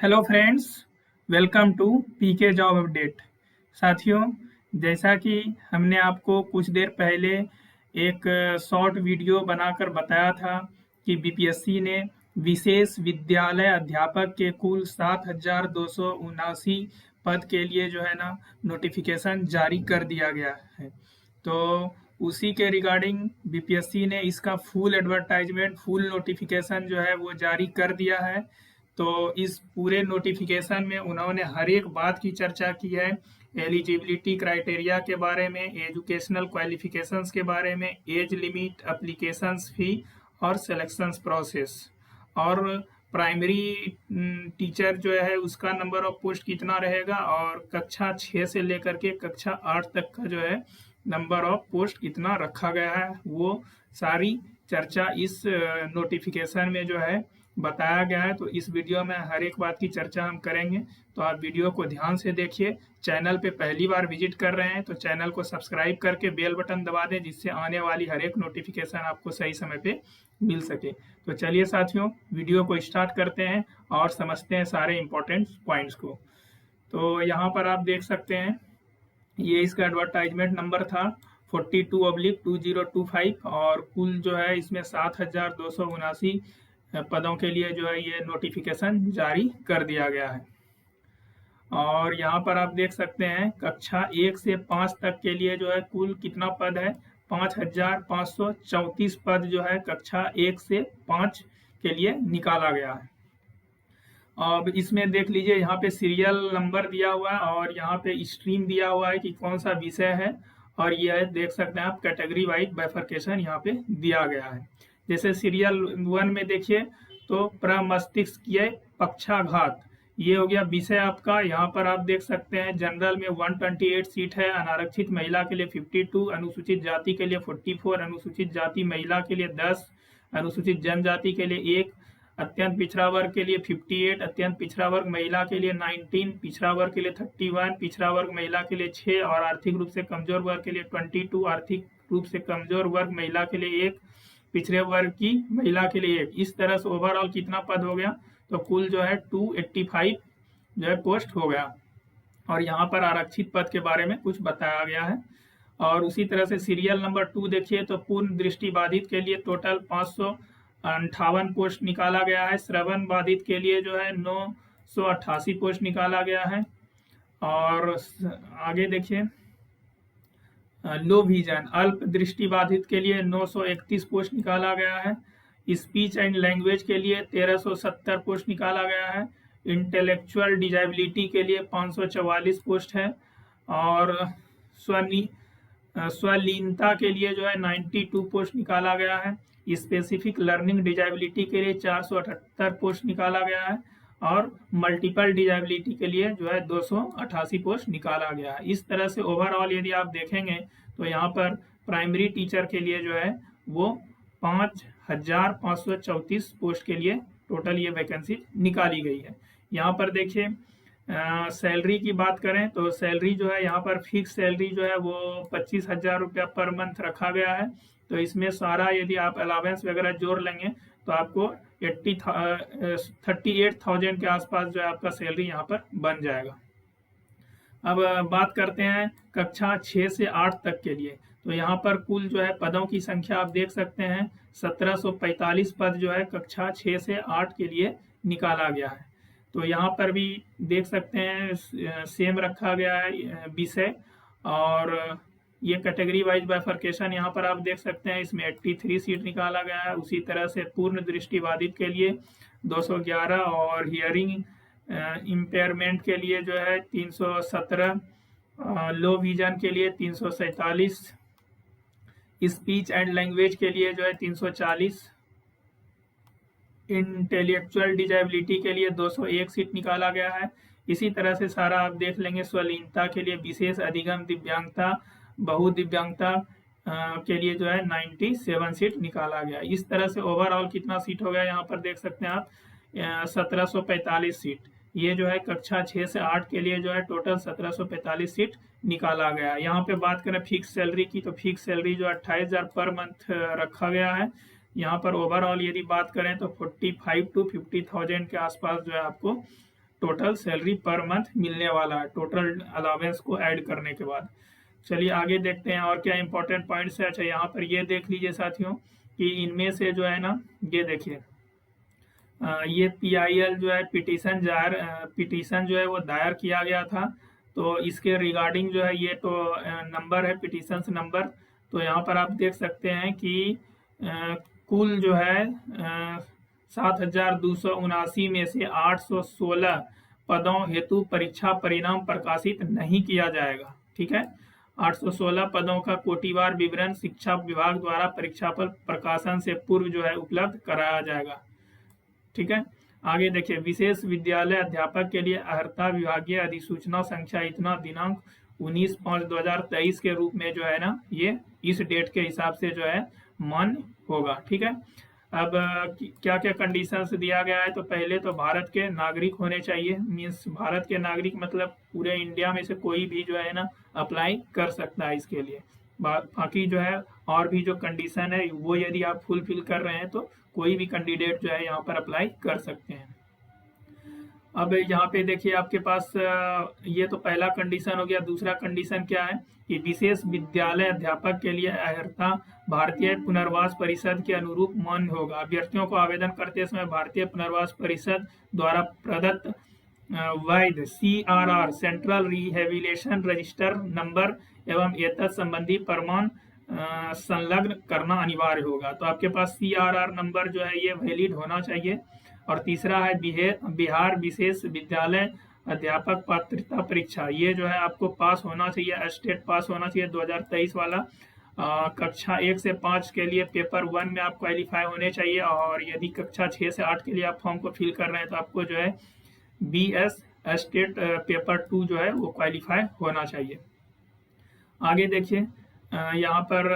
Hello friends, welcome to PK job update. साथियों, जैसा कि हमने आपको कुछ देर पहले एक शॉर्ट वीडियो बनाकर बताया था कि बीपीएससी ने विशेष विद्यालय अध्यापक के कुल 7,279 पद के लिए जो है ना नोटिफिकेशन जारी कर दिया गया है। तो उसी के रिगार्डिंग बीपीएससी ने इसका फुल एडवर्टाइजमेंट, फुल नोटिफिकेशन जो है वो जारी कर दिया है। तो इस पूरे नोटिफिकेशन में उन्होंने हर एक बात की चर्चा की है। एलिजिबिलिटी क्राइटेरिया के बारे में, एजुकेशनल क्वालिफिकेशंस के बारे में, एज लिमिट, एप्लीकेशंस फी और सिलेक्शंस प्रोसेस, और प्राइमरी टीचर जो है उसका नंबर ऑफ पोस्ट कितना रहेगा, और कक्षा 6 से लेकर के कक्षा 8 तक का जो है नंबर ऑफ पोस्ट कितना रखा गया है, वो सारी चर्चा इस नोटिफिकेशन में जो है बताया गया है। तो इस वीडियो में हर एक बात की चर्चा हम करेंगे, तो आप वीडियो को ध्यान से देखिए। चैनल पे पहली बार विजिट कर रहे हैं तो चैनल को सब्सक्राइब करके बेल बटन दबा दें, जिससे आने वाली हर एक नोटिफिकेशन आपको सही समय पे मिल सके। तो चलिए साथियों, वीडियो को स्टार्ट करते हैं और समझते हैं सारे इंपॉर्टेंट पॉइंट्स को। तो यहाँ पर आप देख सकते हैं, ये इसका एडवर्टाइजमेंट नंबर था 42/2025, और कुल जो है इसमें 7,279 पदों के लिए जो है ये नोटिफिकेशन जारी कर दिया गया है। और यहाँ पर आप देख सकते हैं कक्षा 1 से 5 तक के लिए जो है कुल कितना पद है, 5,534 पद जो है कक्षा 1 से 5 के लिए निकाला गया है। अब इसमें देख लीजिए, यहाँ पे सीरियल नंबर दिया हुआ है और यहाँ पे स्ट्रीम दिया हुआ है कि कौन सा विषय है, और यह देख सकते हैं आप कैटेगरी वाइज बाइफरकेशन यहाँ पे दिया गया है। जैसे सीरियल 1 में देखिए तो प्रमस्तिष्कीय पक्षाघात, ये हो गया विषय आपका। यहाँ पर आप देख सकते हैं जनरल में 128 सीट है, अनारक्षित महिला के लिए 52, अनुसूचित जाति के लिए 44, अनुसूचित जाति महिला के लिए 10, अनुसूचित जनजाति के लिए 1, अत्यंत पिछड़ा वर्ग के लिए 58, अत्यंत पिछड़ा वर्ग महिला के लिए 19, पिछड़ा वर्ग के लिए 31, पिछड़ा वर्ग महिला के लिए 6, और आर्थिक रूप से कमजोर वर्ग के लिए 22, आर्थिक रूप से कमजोर वर्ग महिला के लिए 1, पिछड़े वर्ग की महिला के लिए 1। इस तरह से ओवरऑल कितना पद हो गया, तो कुल जो है 285 जो है पोस्ट हो गया। और यहाँ पर आरक्षित पद के बारे में कुछ बताया गया है। और उसी तरह से सीरियल नंबर 2 देखिए तो पूर्ण दृष्टि बाधित के लिए टोटल 558 पोस्ट निकाला गया है। श्रवण बाधित के लिए जो है 988 पोस्ट निकाला गया है। और आगे देखिए, लो विजन अल्प दृष्टि बाधित के लिए 931 पोस्ट निकाला गया है। स्पीच एंड लैंग्वेज के लिए 1370 पोस्ट निकाला गया है। इंटेलेक्चुअल डिजेबिलिटी के लिए 544 पोस्ट है। और स्वलीनता के लिए जो है 92 पोस्ट निकाला गया है। स्पेसिफिक लर्निंग डिजेबिलिटी के लिए 478 पोस्ट निकाला गया है। और मल्टीपल डिजेबिलिटी के लिए जो है 288 पोस्ट निकाला गया है। इस तरह से ओवरऑल यदि आप देखेंगे तो यहाँ पर प्राइमरी टीचर के लिए जो है वो 5,534 पोस्ट के लिए टोटल ये वैकेंसी निकाली गई है। यहाँ पर देखिए, सैलरी की बात करें तो सैलरी जो है यहाँ पर फिक्स सैलरी जो है वो 25,000 रुपया पर मंथ रखा गया है। तो इसमें सारा यदि आप अलावेंस वगैरह जोड़ लेंगे तो आपको 38,000 के आसपास जो है आपका सैलरी यहाँ पर बन जाएगा। अब बात करते हैं कक्षा 6 से 8 तक के लिए। तो यहाँ पर कुल जो है पदों की संख्या आप देख सकते हैं 1745 पद जो है कक्षा 6 से 8 के लिए निकाला गया है। तो यहाँ पर भी देख सकते हैं सेम रखा गया है विषय, और ये कैटेगरी वाइज बाइफरकेशन यहाँ पर आप देख सकते हैं, इसमें 83 सीट निकाला गया है। उसी तरह से पूर्ण दृष्टि बाधित के लिए 211, और हियरिंग इम्पेयरमेंट के लिए जो है 317, लो विजन के लिए 347, स्पीच एंड लैंग्वेज के लिए जो है 340, इंटेलेक्चुअल डिजेबिलिटी के लिए 201 सीट निकाला गया है। इसी तरह से सारा आप देख लेंगे। स्वलीनता के लिए, विशेष अधिगम दिव्यांगता, बहुदिव्यांगता के लिए जो है 97 सीट निकाला गया। इस तरह से ओवरऑल कितना सीट हो गया यहाँ पर देख सकते हैं आप, 1745 सीट। ये जो है कक्षा 6 से 8 के लिए जो है टोटल 1745 सीट निकाला गया। यहाँ पे बात करें फिक्स सैलरी की, तो फिक्स सैलरी जो 28,000 पर मंथ रखा गया है। यहाँ पर ओवरऑल यदि बात करें तो 45 to 50,000 के आसपास जो है आपको टोटल सैलरी पर मंथ मिलने वाला है, टोटल अलावेंस को ऐड करने के बाद। चलिए आगे देखते हैं और क्या इंपॉर्टेंट पॉइंट्स है। अच्छा, यहाँ पर ये देख लीजिए साथियों कि इनमें से जो है ना, ये देखिए ये PIL जो है पिटीशन जो है वो दायर किया गया था। तो इसके रिगार्डिंग जो है ये तो नंबर है पिटीशन नंबर। तो यहाँ पर आप देख सकते हैं कि कुल जो है 7,279 में से 816 पदों हेतु परीक्षा परिणाम प्रकाशित नहीं किया जाएगा। ठीक है, 816 पदों का कोटिवार विवरण शिक्षा विभाग द्वारा परीक्षा पर प्रकाशन से पूर्व जो है उपलब्ध कराया जाएगा। ठीक है, आगे देखिए, विशेष विद्यालय अध्यापक के लिए अर्हता विभागीय अधिसूचना संख्या इतना दिनांक 19/5/2023 के रूप में जो है ना, ये इस डेट के हिसाब से जो है मान्य होगा। ठीक है, अब क्या क्या कंडीशंस दिया गया है। तो पहले तो भारत के नागरिक होने चाहिए, मीन्स भारत के नागरिक मतलब पूरे इंडिया में से कोई भी जो है ना अप्लाई कर सकता है इसके लिए। बाकी जो है और भी जो कंडीशन है वो यदि आप फुलफिल कर रहे हैं तो कोई भी कैंडिडेट जो है यहाँ पर अप्लाई कर सकते हैं। अब यहाँ पे देखिए आपके पास ये तो पहला कंडीशन हो गया। दूसरा कंडीशन क्या है कि विशेष विद्यालय अध्यापक के लिए अर्हता भारतीय पुनर्वास परिषद के अनुरूप मान्य होगा। अभ्यर्थियों को आवेदन करते समय भारतीय पुनर्वास परिषद द्वारा प्रदत्त वैध CRR central rehabilitation register number एवं एतत् संबंधी प्रमाण संलग्न करना अनिवार्य होगा। तो आपके पास CRR नंबर जो है ये वैलिड होना चाहिए। और तीसरा है बिहार विशेष विद्यालय अध्यापक पात्रता परीक्षा, ये जो है आपको पास होना चाहिए, स्टेट पास होना चाहिए 2023 वाला। कक्षा 1 से 5 के लिए पेपर 1 में आप क्वालिफाई होने चाहिए। और यदि कक्षा 6 से 8 के लिए आप फॉर्म को फिल कर रहे हैं तो आपको जो है BS स्टेट पेपर 2 जो है वो क्वालिफाई होना चाहिए। आगे देखिए यहाँ पर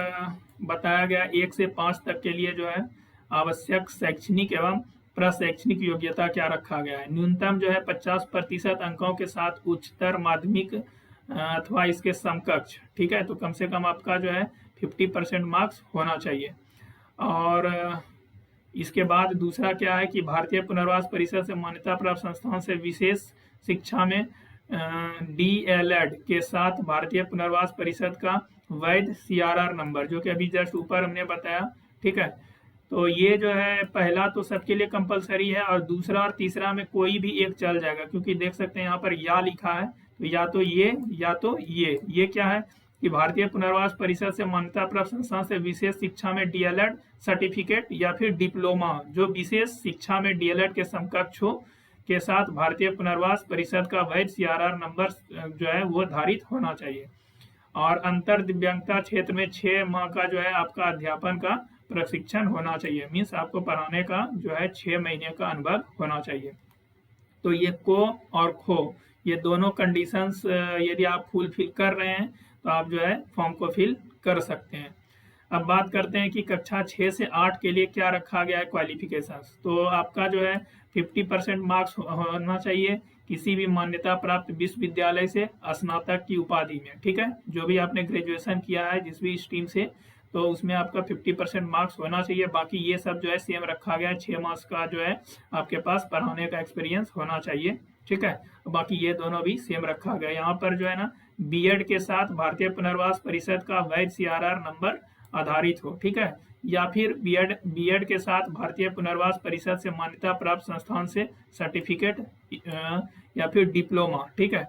बताया गया 1 से 5 तक के लिए जो है आवश्यक शैक्षणिक एवं प्रशैक्षणिक योग्यता क्या रखा गया है। न्यूनतम जो है 50% अंकों के साथ उच्चतर माध्यमिक अथवा इसके समकक्ष। ठीक है, तो कम से कम आपका जो है 50% मार्क्स होना चाहिए। और इसके बाद दूसरा क्या है कि भारतीय पुनर्वास परिषद से मान्यता प्राप्त संस्थान से विशेष शिक्षा में DLED के साथ भारतीय पुनर्वास परिषद का वैध CRR नंबर, जो कि अभी जस्ट ऊपर हमने बताया। ठीक है, तो ये जो है पहला तो सबके लिए कंपलसरी है और दूसरा और तीसरा में कोई भी एक चल जाएगा, क्योंकि देख सकते हैं यहाँ पर या लिखा है, तो या तो ये या तो ये क्या है कि भारतीय पुनर्वास परिषद से मान्यता प्राप्त संस्थान से विशेष शिक्षा में DLED सर्टिफिकेट या फिर डिप्लोमा जो विशेष शिक्षा में DLED के समकक्ष हो के साथ भारतीय पुनर्वास परिषद का वैध CRR नंबर जो है वो धारित होना चाहिए। और अंतर दिव्यांगता क्षेत्र में 6 माह का जो है आपका अध्यापन का प्रशिक्षण होना चाहिए, मीन्स आपको पढ़ाने का जो है 6 महीने का अनुभव होना चाहिए। तो ये को और खो ये दोनों कंडीशंस यदि आप फुलफिल कर रहे हैं तो आप जो है फॉर्म को फिल कर सकते हैं। अब बात करते हैं कि कक्षा 6 से 8 के लिए क्या रखा गया है क्वालिफिकेशंस। तो आपका जो है 50% मार्क्स होना चाहिए किसी भी मान्यता प्राप्त विश्वविद्यालय से स्नातक की उपाधि में। ठीक है, जो भी आपने ग्रेजुएशन किया है जिस भी स्ट्रीम से, तो उसमें आपका 50% मार्क्स होना चाहिए। बाकी ये सब जो है सेम रखा गया है, 6 मास का जो है आपके पास पढ़ाने का एक्सपीरियंस होना चाहिए। ठीक है, बाकी ये दोनों भी सेम रखा गया। यहाँ पर जो है ना BEd के साथ भारतीय पुनर्वास परिषद का वैध CRR नंबर आधारित हो। ठीक है, या फिर BEd के साथ भारतीय पुनर्वास परिषद से मान्यता प्राप्त संस्थान से सर्टिफिकेट या फिर डिप्लोमा। ठीक है,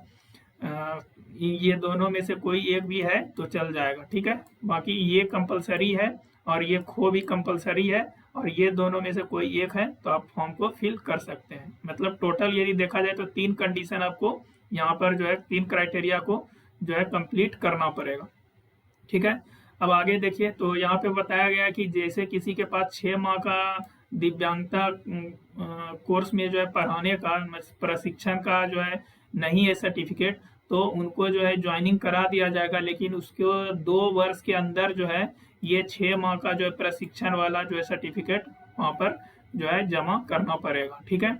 ये दोनों में से कोई एक भी है तो चल जाएगा। ठीक है, बाकी ये कंपलसरी है और ये खो भी कंपलसरी है और ये दोनों में से कोई एक है तो आप फॉर्म को फिल कर सकते हैं। मतलब टोटल यदि देखा जाए तो 3 कंडीशन आपको यहाँ पर जो है 3 क्राइटेरिया को जो है कंप्लीट करना पड़ेगा। ठीक है, अब आगे देखिए, तो यहाँ पे बताया गया है कि जैसे किसी के पास 6 माह का दिव्यांगता कोर्स में जो है पढ़ाने का प्रशिक्षण का जो है नहीं है सर्टिफिकेट, तो उनको जो है ज्वाइनिंग करा दिया जाएगा, लेकिन उसको 2 वर्ष के अंदर जो है ये 6 माह का जो है प्रशिक्षण वाला जो है सर्टिफिकेट वहाँ पर जो है जमा करना पड़ेगा। ठीक है,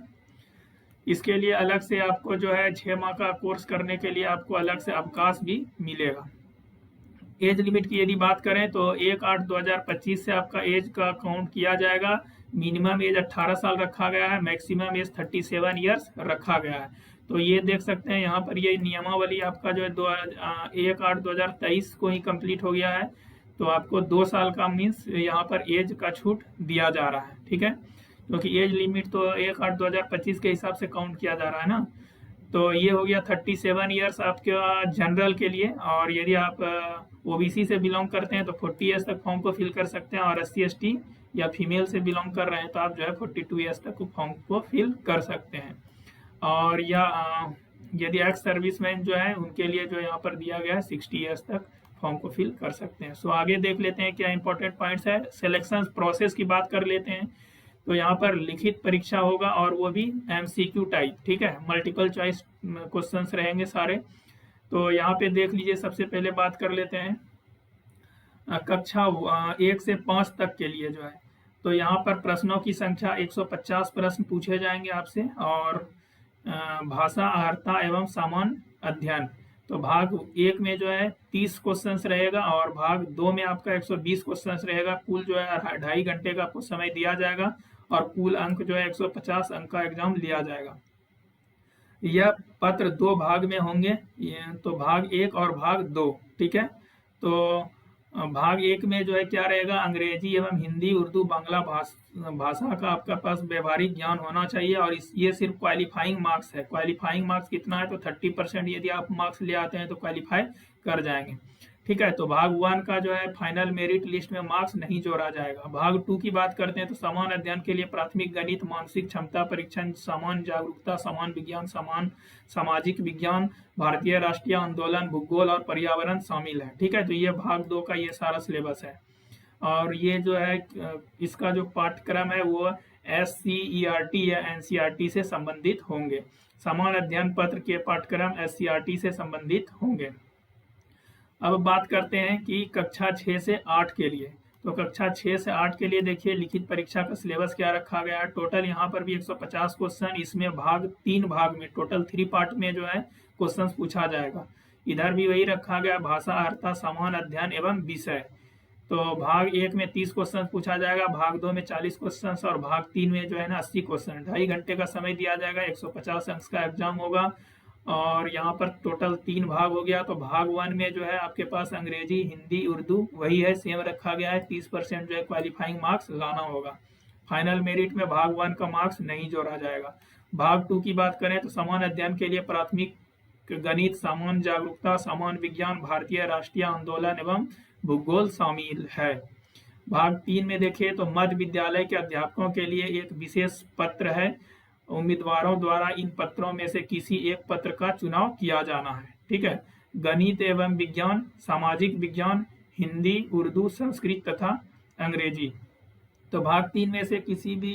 इसके लिए अलग से आपको जो है 6 माह का कोर्स करने के लिए आपको अलग से अवकाश भी मिलेगा। एज लिमिट की यदि बात करें तो 1/8/2025 से आपका एज का काउंट किया जाएगा मिनिमम एज 18 साल रखा गया है, मैक्सिमम एज 37 ईयर्स रखा गया है। तो ये देख सकते हैं यहाँ पर ये नियमावली आपका जो है 1/8/2023 को ही कंप्लीट हो गया है। तो आपको 2 साल का मीन्स यहाँ पर एज का छूट दिया जा रहा है, ठीक है, क्योंकि एज लिमिट तो 1/8/2025 के हिसाब से काउंट किया जा रहा है ना। तो ये हो गया 37 ईयर्स आपका जनरल के लिए, और यदि आप ओबीसी से बिलोंग करते हैं तो 40 ईयर्स तक फॉर्म को फिल कर सकते हैं, और SC/ST या फीमेल से बिलोंग कर रहे हैं तो आप जो है 42 ईयर्स तक फॉर्म को फिल कर सकते हैं। और या यदि एक्स सर्विसमैन जो है उनके लिए जो यहाँ पर दिया गया है 60 ईयर्स तक फॉर्म को फिल कर सकते हैं। सो आगे देख लेते हैं क्या इंपॉर्टेंट पॉइंट्स है। सिलेक्शन प्रोसेस की बात कर लेते हैं। तो यहाँ पर लिखित परीक्षा होगा और वो भी MCQ टाइप, ठीक है, मल्टीपल चॉइस क्वेश्चंस रहेंगे सारे। तो यहाँ पे देख लीजिए, सबसे पहले बात कर लेते हैं कक्षा 1 से 5 तक के लिए जो है। तो यहाँ पर प्रश्नों की संख्या 150 प्रश्न पूछे जाएंगे आपसे, और भाषा अर्हता एवं सामान्य अध्ययन। तो भाग 1 में जो है 30 क्वेश्चंस रहेगा, और भाग 2 में आपका 120 क्वेश्चंस रहेगा। कुल जो है 2.5 घंटे का आपको समय दिया जाएगा, और कुल अंक जो है 150 अंक का एग्जाम लिया जाएगा। यह पत्र 2 भाग में होंगे, तो भाग 1 और भाग 2, ठीक है। तो भाग 1 में जो है क्या रहेगा, अंग्रेजी एवं हिंदी, उर्दू, बांग्ला भाषा का आपका पास व्यवहारिक ज्ञान होना चाहिए, और ये सिर्फ क्वालिफाइंग मार्क्स है। क्वालिफाइंग मार्क्स कितना है, तो 30% यदि आप मार्क्स ले आते हैं तो क्वालिफाई कर जाएंगे, ठीक है। तो भाग 1 का जो है फाइनल मेरिट लिस्ट में मार्क्स नहीं जोड़ा जाएगा। भाग 2 की बात करते हैं तो समान अध्ययन के लिए प्राथमिक गणित, मानसिक क्षमता परीक्षण, समान जागरूकता, समान विज्ञान, समान सामाजिक विज्ञान, भारतीय राष्ट्रीय आंदोलन, भूगोल और पर्यावरण शामिल है, ठीक है। तो ये भाग 2 का ये सारा सिलेबस है, और ये जो है इसका जो पाठ्यक्रम है वो SCERT या NCERT से संबंधित होंगे। समान अध्ययन पत्र के पाठ्यक्रम SCERT से संबंधित होंगे। अब बात करते हैं कि कक्षा 6 से 8 के लिए। तो कक्षा 6 से 8 के लिए देखिए लिखित परीक्षा का सिलेबस क्या रखा गया है। टोटल यहाँ पर भी 150 क्वेश्चन, इसमें 3 भाग में, टोटल 3 पार्ट में जो है क्वेश्चन पूछा जाएगा। इधर भी वही रखा गया, भाषा अर्हता, समान अध्ययन एवं विषय। तो भाग 1 में 30 क्वेश्चन पूछा जाएगा, भाग 2 में 40 क्वेश्चन, और भाग 3 में जो है ना 80 क्वेश्चन। 2.5 घंटे का समय दिया जाएगा, 150 अंक का एग्जाम होगा, और यहाँ पर टोटल 3 भाग हो गया। तो भाग 1 में जो है आपके पास अंग्रेजी, हिंदी, उर्दू वही है, सेम रखा गया है। 30% जो है क्वालिफाइंग मार्क्स लाना होगा। फाइनल मेरिट में भाग 1 का मार्क्स नहीं जोड़ा जाएगा। भाग 2 की बात करें तो समान अध्ययन के लिए प्राथमिक गणित, सामान्य जागरूकता, सामान्य विज्ञान, भारतीय राष्ट्रीय आंदोलन एवं भूगोल शामिल है। भाग 3 में देखिए तो मध्य विद्यालय के अध्यापकों के लिए एक विशेष पत्र है। उम्मीदवारों द्वारा इन पत्रों में से किसी एक पत्र का चुनाव किया जाना है, ठीक है। गणित एवं विज्ञान, सामाजिक विज्ञान, हिंदी, उर्दू, संस्कृत तथा अंग्रेजी। तो भाग 3 में से किसी भी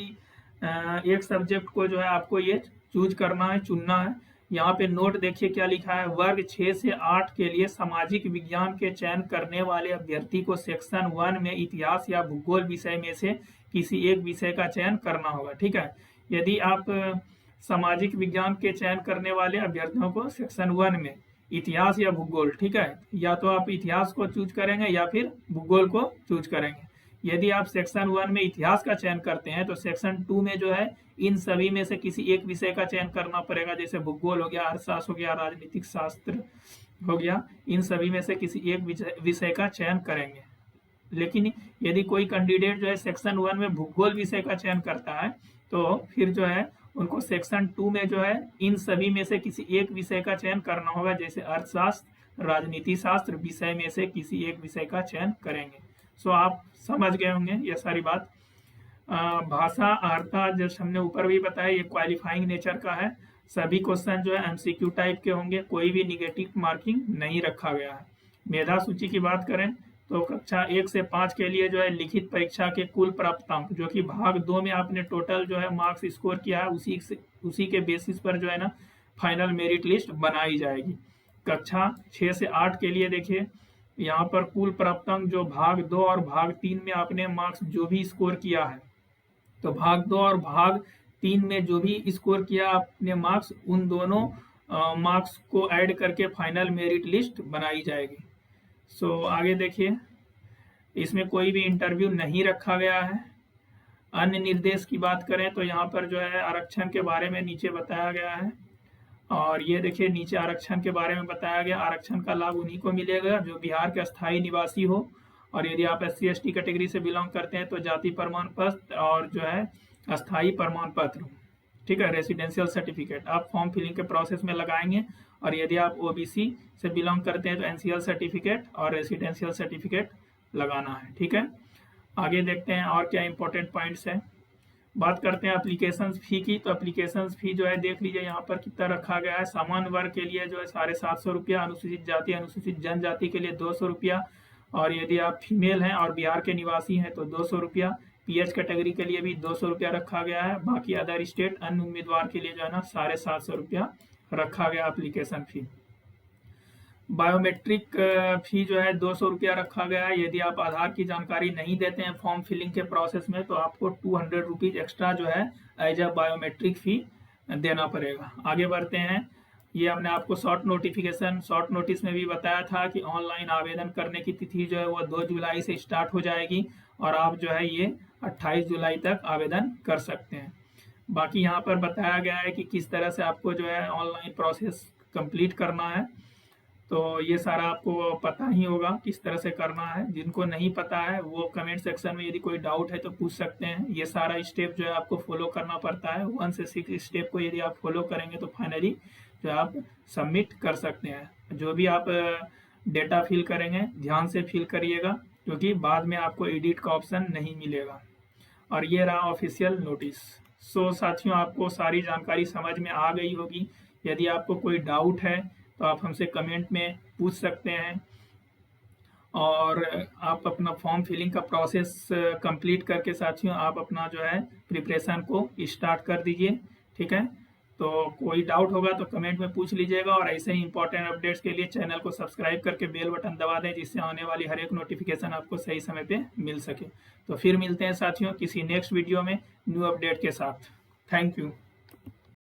एक सब्जेक्ट को जो है आपको ये चूज करना है, चुनना है। यहाँ पे नोट देखिए क्या लिखा है, वर्ग 6 से 8 के लिए सामाजिक विज्ञान के चयन करने वाले अभ्यर्थी को सेक्शन 1 में इतिहास या भूगोल विषय में से किसी एक विषय का चयन करना होगा, ठीक है। यदि आप सामाजिक विज्ञान के चयन करने वाले अभ्यर्थियों को सेक्शन 1 में इतिहास या भूगोल, ठीक है, या तो आप इतिहास को चूज करेंगे या फिर भूगोल को चूज करेंगे। यदि आप सेक्शन 1 में इतिहास का चयन करते हैं तो सेक्शन 2 में जो है इन सभी में से किसी एक विषय का चयन करना पड़ेगा, जैसे भूगोल हो गया, अर्थशास्त्र हो गया, राजनीतिक शास्त्र हो गया, इन सभी में से किसी एक विषय का चयन करेंगे। लेकिन यदि कोई कैंडिडेट जो है सेक्शन 1 में भूगोल विषय का चयन करता है तो फिर जो है उनको सेक्शन 2 में जो है इन सभी में से किसी एक विषय का चयन करना होगा, जैसे अर्थशास्त्र, राजनीति शास्त्र विषय में से किसी एक विषय का चयन करेंगे। सो आप समझ गए होंगे ये सारी बात। भाषा अर्हता जैसे हमने ऊपर भी बताया ये क्वालिफाइंग नेचर का है। सभी क्वेश्चन जो है MCQ टाइप के होंगे, कोई भी निगेटिव मार्किंग नहीं रखा गया है। मेधा सूची की बात करें तो कक्षा 1 से 5 के लिए जो है लिखित परीक्षा के कुल प्राप्त अंक, जो कि भाग 2 में आपने टोटल जो है मार्क्स स्कोर किया है, उसी के बेसिस पर जो है ना फाइनल मेरिट लिस्ट बनाई जाएगी। कक्षा 6 से 8 के लिए देखिए यहाँ पर कुल प्राप्त अंक जो भाग 2 और भाग 3 में आपने मार्क्स जो भी स्कोर किया है, तो भाग 2 और भाग 3 में जो भी स्कोर किया आपने मार्क्स, उन दोनों मार्क्स को ऐड करके फाइनल मेरिट लिस्ट बनाई जाएगी। सो आगे देखिए, इसमें कोई भी इंटरव्यू नहीं रखा गया है। अन्य निर्देश की बात करें तो यहाँ पर जो है आरक्षण के बारे में नीचे बताया गया है। और ये देखिए नीचे आरक्षण के बारे में बताया गया, आरक्षण का लाभ उन्हीं को मिलेगा जो बिहार के अस्थायी निवासी हो, और यदि आप SC/ST कैटेगरी से बिलोंग करते हैं तो जाति प्रमाण पत्र और जो है अस्थायी प्रमाण पत्र, ठीक है, रेसिडेंशियल सर्टिफिकेट आप फॉर्म फिलिंग के प्रोसेस में लगाएंगे। और यदि आप OBC से बिलोंग करते हैं तो NCL सर्टिफिकेट और रेसिडेंशियल सर्टिफिकेट लगाना है, ठीक है। आगे देखते हैं और क्या इंपॉर्टेंट पॉइंट्स है। बात करते हैं एप्लीकेशन फ़ी की, तो एप्लीकेशन फ़ी जो है देख लीजिए यहाँ पर कितना रखा गया है। सामान्य वर्ग के लिए जो है 750 रुपया, अनुसूचित जाति अनुसूचित जनजाति के लिए 200 रुपया, और यदि आप फीमेल हैं और बिहार के निवासी हैं तो 200 रुपया। PH कैटेगरी के लिए भी 200 रुपया रखा गया है। बाकी अदर स्टेट अन्य उम्मीदवार के लिए जो है ना 750 रुपया रखा गया एप्लीकेशन फ़ी। बायोमेट्रिक फ़ी जो है 200 रुपया रखा गया है। यदि आप आधार की जानकारी नहीं देते हैं फॉर्म फिलिंग के प्रोसेस में तो आपको 200 रुपीज़ एक्स्ट्रा जो है एज अ बायोमेट्रिक फ़ी देना पड़ेगा। आगे बढ़ते हैं। ये हमने आपको शॉर्ट नोटिस में भी बताया था कि ऑनलाइन आवेदन करने की तिथि जो है वो 2 जुलाई से स्टार्ट हो जाएगी, और आप जो है ये 28 जुलाई तक आवेदन कर सकते हैं। बाकी यहाँ पर बताया गया है कि किस तरह से आपको जो है ऑनलाइन प्रोसेस कंप्लीट करना है, तो ये सारा आपको पता ही होगा किस तरह से करना है। जिनको नहीं पता है वो कमेंट सेक्शन में यदि कोई डाउट है तो पूछ सकते हैं। ये सारा स्टेप जो है आपको फॉलो करना पड़ता है। 1 से 6 स्टेप को यदि आप फॉलो करेंगे तो फाइनली जो आप सबमिट कर सकते हैं। जो भी आप डेटा फिल करेंगे ध्यान से फिल करिएगा, क्योंकि बाद में आपको एडिट का ऑप्शन नहीं मिलेगा। और ये रहा ऑफिशियल नोटिस। सो साथियों, आपको सारी जानकारी समझ में आ गई होगी। यदि आपको कोई डाउट है तो आप हमसे कमेंट में पूछ सकते हैं, और आप अपना फॉर्म फिलिंग का प्रोसेस कंप्लीट करके साथियों आप अपना जो है प्रिपरेशन को स्टार्ट कर दीजिए, ठीक है। तो कोई डाउट होगा तो कमेंट में पूछ लीजिएगा, और ऐसे ही इंपॉर्टेंट अपडेट्स के लिए चैनल को सब्सक्राइब करके बेल बटन दबा दें, जिससे आने वाली हर एक नोटिफिकेशन आपको सही समय पे मिल सके। तो फिर मिलते हैं साथियों किसी नेक्स्ट वीडियो में न्यू अपडेट के साथ। Thank you.